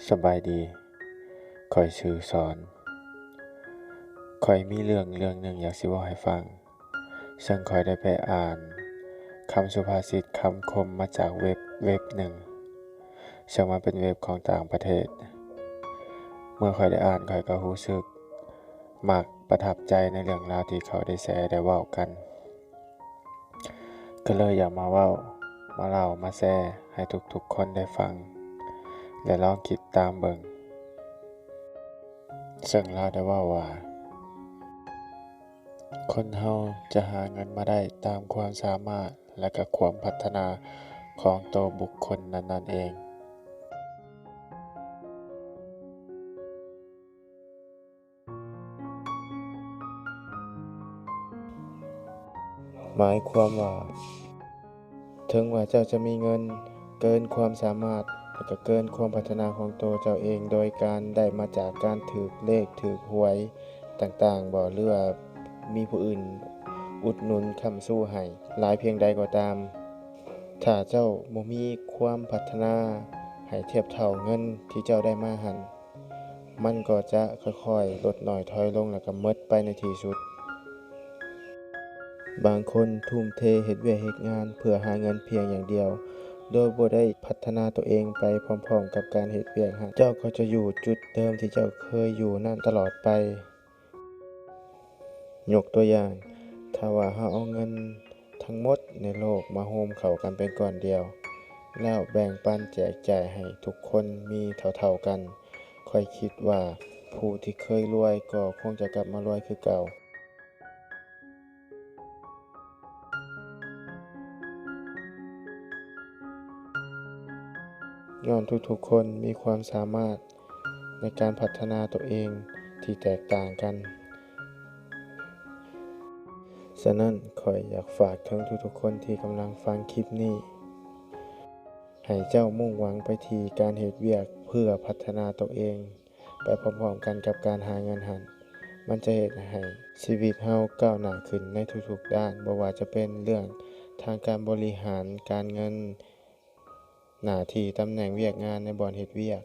สบายดีข้อยชื่อสอนข้อยมีเรื่องหนึ่งอยากสิเว้าให้ฟังซึ่งข้อยได้ไปอ่านคำสุภาษิตคำคมมาจากเว็บหนึ่งซึ่งมันเป็นเว็บของต่างประเทศเมื่อข้อยได้อ่านข้อยก็รู้สึกมักประทับใจในเรื่องราวที่เขาได้แชร์ได้เว้ากันก็เลยอยากมาเว้ามาเล่ามาแชร์ให้ทุกๆคนได้ฟังและลองคิดตามเบิ่งซึ่งเราได้เว้าว่าคนเฮาจะหาเงินมาได้ตามความสามารถและก็ความพัฒนาของตัวบุคคลนั้นๆเองหมายความว่าถึงว่าเจ้าจะมีเงินเกินความสามารถและก็เกินความพัฒนาของตัวเจ้าเองโดยการได้มาจากการถูกเลขถูกหวยต่างๆบ่หรือว่ามีผู้อื่นอุดหนุนค้ำสู้ให้หลายเพียงใดก็ตามถ้าเจ้าบ่มีความพัฒนาให้เทียบเท่าเงินที่เจ้าได้มาหั้นมันก็จะค่อยๆลดน้อยถอยลงแล้วก็หมดไปในที่สุดบางคนทุ่มเทเฮ็ดเวียกเฮ็ดงานเพื่อหาเงินเพียงอย่างเดียวโดยบ่ได้พัฒนาตัวเองไปพร้อมๆกับการเฮ็ดเวียกหั้นเจ้าก็จะอยู่จุดเดิมที่เจ้าเคยอยู่นั้นตลอดไปยกตัวอย่างถ้าว่าเราเอาเงินทั้งหมดในโลกมาโฮมเข้ากันเป็นก้อนเดียวแล้วแบ่งปันแจกจ่ายให้ทุกคนมีเท่าๆกันข้อยคิดว่าผู้ที่เคยรวยก็คงจะกลับมารวยคือเก่าย้อนทุกๆคนมีความสามารถในการพัฒนาตัวเองที่แตกต่างกันฉะนั้นข้อยอยากฝากถึงทุกๆคนที่กำลังฟังคลิปนี้ให้เจ้ามุ่งหวังไปที่การเฮ็ดเวียกเพื่อพัฒนาตัวเองไปพร้อมๆกันกับการหาเงินหั้นมันจะเฮ็ดให้ชีวิตเราก้าวหน้าขึ้นในทุกๆด้านบ่ว่าจะเป็นเรื่องทางการบริหารการเงินหน้าที่ตำแหน่งเวียกงานในบ่อนเฮ็ดเวียก